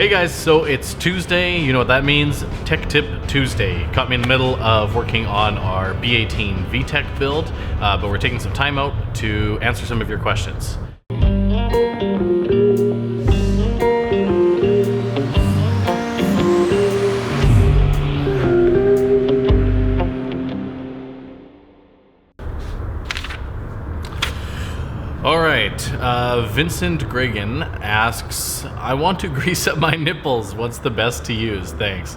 Hey guys, so it's Tuesday. You know what that means? Tech Tip Tuesday. Caught me in the middle of working on our B18 VTEC build, but we're taking some time out to answer some of your questions. All right, Vincent Gregan asks, I want to grease up my nipples. What's the best to use? Thanks.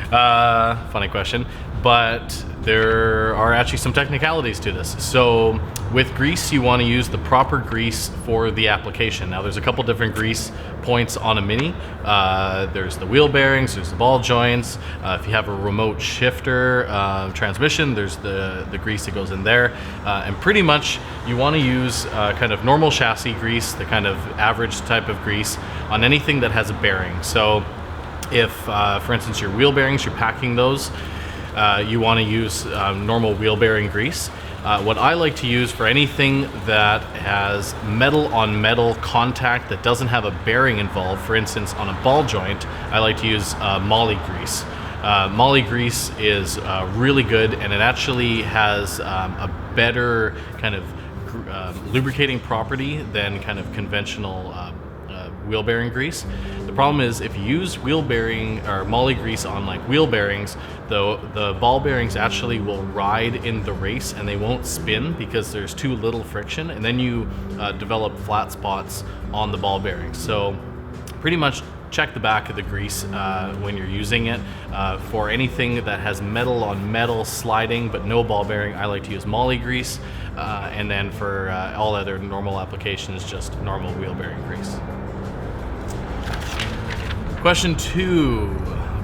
Funny question, but there are actually some technicalities to this. So with grease, you want to use the proper grease for the application. Now there's a couple different grease points on a Mini. There's the wheel bearings, there's the ball joints. If you have a remote shifter transmission, there's the grease that goes in there. And pretty much you want to use kind of normal chassis grease, the kind of average type of grease on anything that has a bearing. So if, for instance, your wheel bearings, you're packing those, you want to use normal wheel bearing grease. What I like to use for anything that has metal on metal contact that doesn't have a bearing involved, for instance, on a ball joint, I like to use moly grease. Moly grease is really good, and it actually has a better kind of lubricating property than kind of conventional wheel bearing grease. The problem is if you use wheel bearing or moly grease on like wheel bearings, the ball bearings actually will ride in the race and they won't spin because there's too little friction, and then you develop flat spots on the ball bearings. So pretty much check the back of the grease when you're using it. For anything that has metal on metal sliding but no ball bearing, I like to use moly grease, and then for all other normal applications, just normal wheel bearing grease. Question 2,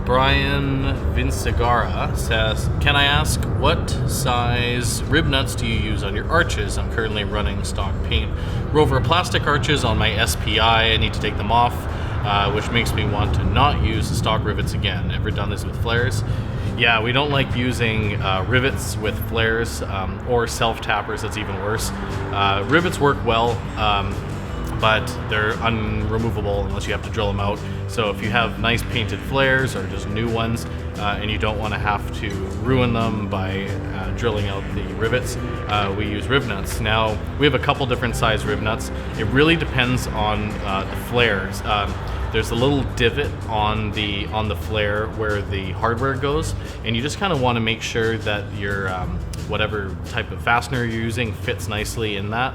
Brian Vincegara says, can I ask what size rib nuts do you use on your arches? I'm currently running stock paint Rover plastic arches on my SPI. I need to take them off, which makes me want to not use the stock rivets again. Ever done this with flares? Yeah, we don't like using rivets with flares or self-tappers. That's even worse. Rivets work well, but they're unremovable unless you have to drill them out. So if you have nice painted flares or just new ones and you don't want to have to ruin them by drilling out the rivets, we use riv-nuts. Now we have a couple different size riv-nuts. It really depends on the flares. There's a little divot on the flare where the hardware goes, and you just kind of want to make sure that your whatever type of fastener you're using fits nicely in that.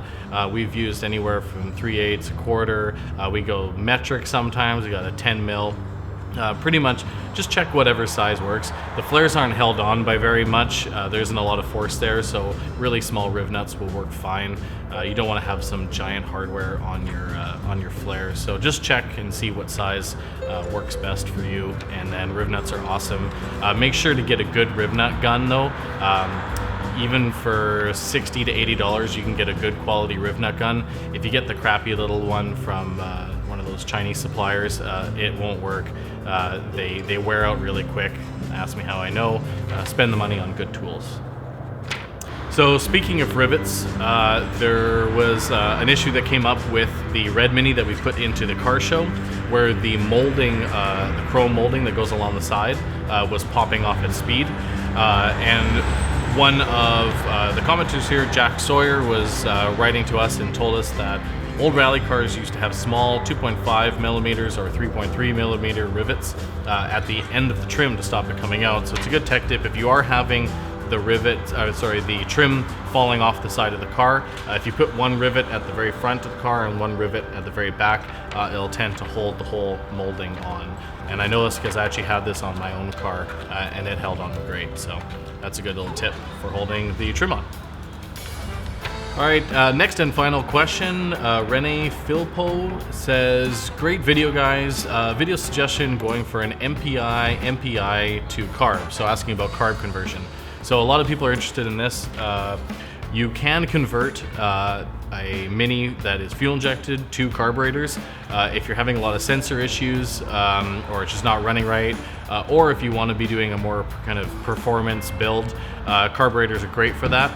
We've used anywhere from 3/8, a quarter. We go metric sometimes. We got a 10 mil. Pretty much just check whatever size works. The flares aren't held on by very much. There isn't a lot of force there, so really small riv nuts will work fine. You don't want to have some giant hardware on your flares, so just check and see what size works best for you. And then riv nuts are awesome. Make sure to get a good riv nut gun though. Even for $60 to $80, you can get a good quality riv nut gun. If you get the crappy little one from one of those Chinese suppliers, it won't work. They wear out really quick. Ask me how I know. Spend the money on good tools. So speaking of rivets, there was an issue that came up with the Red Mini that we put into the car show, where the molding, the chrome molding that goes along the side, was popping off at speed. And one of the commenters here, Jack Sawyer, was writing to us and told us that old rally cars used to have small 2.5 millimeters or 3.3 millimeter rivets at the end of the trim to stop it coming out. So it's a good tech tip if you are having the trim falling off the side of the car. If you put one rivet at the very front of the car and one rivet at the very back, it'll tend to hold the whole molding on. And I know this because I actually had this on my own car and it held on great. So that's a good little tip for holding the trim on. All right, next and final question. Rene Philpo says, great video guys. Video suggestion going for an MPI to carb. So asking about carb conversion. So a lot of people are interested in this. You can convert a Mini that is fuel injected to carburetors if you're having a lot of sensor issues or it's just not running right, or if you want to be doing a more kind of performance build. Carburetors are great for that.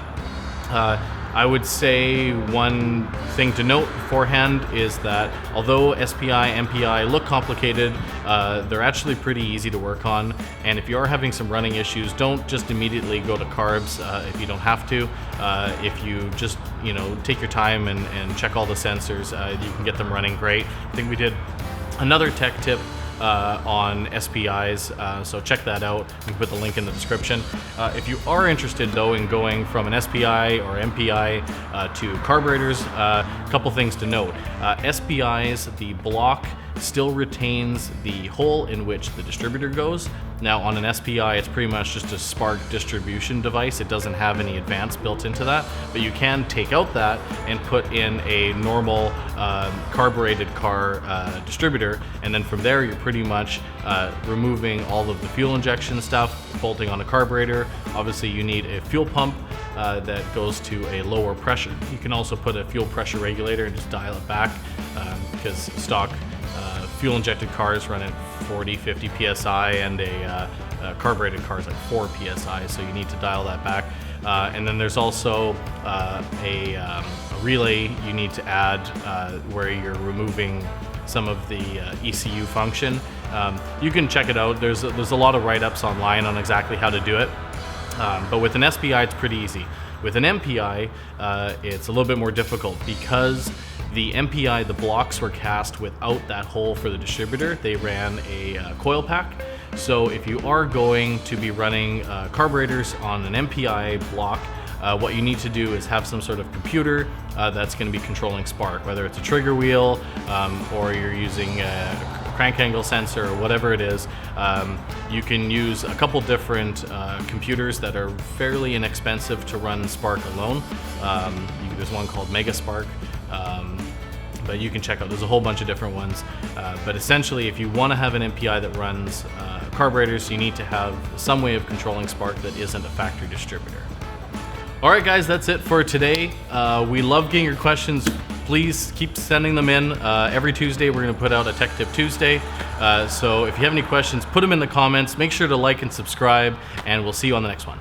I would say one thing to note beforehand is that although SPI, MPI look complicated, they're actually pretty easy to work on. And if you are having some running issues, don't just immediately go to carbs if you don't have to. If you just, take your time and check all the sensors, you can get them running great. I think we did another tech tip on SPIs, so check that out. We can put the link in the description. If you are interested though in going from an SPI or MPI to carburetors, a couple things to note. SPIs, the block still retains the hole in which the distributor goes. Now on an SPI, it's pretty much just a spark distribution device. It doesn't have any advance built into that, but you can take out that and put in a normal carbureted car distributor, and then from there you're pretty much removing all of the fuel injection stuff, bolting on a carburetor. Obviously you need a fuel pump that goes to a lower pressure. You can also put a fuel pressure regulator and just dial it back, because stock fuel injected cars run at 40-50 psi, and a carbureted car is like 4 psi, so you need to dial that back. And then there's also a relay you need to add where you're removing some of the ECU function. You can check it out. There's a lot of write-ups online on exactly how to do it, but with an SPI it's pretty easy. With an MPI, it's a little bit more difficult because the MPI, the blocks were cast without that hole for the distributor. They ran a coil pack. So if you are going to be running carburetors on an MPI block, what you need to do is have some sort of computer that's going to be controlling spark, whether it's a trigger wheel or you're using a crank angle sensor or whatever it is. You can use a couple different computers that are fairly inexpensive to run spark alone. There's one called Megaspark. But you can check out, there's a whole bunch of different ones. But essentially, if you want to have an MPI that runs carburetors, you need to have some way of controlling spark that isn't a factory distributor. All right, guys, that's it for today. We love getting your questions. Please keep sending them in. Every Tuesday, we're going to put out a Tech Tip Tuesday. So if you have any questions, put them in the comments. Make sure to like and subscribe, and we'll see you on the next one.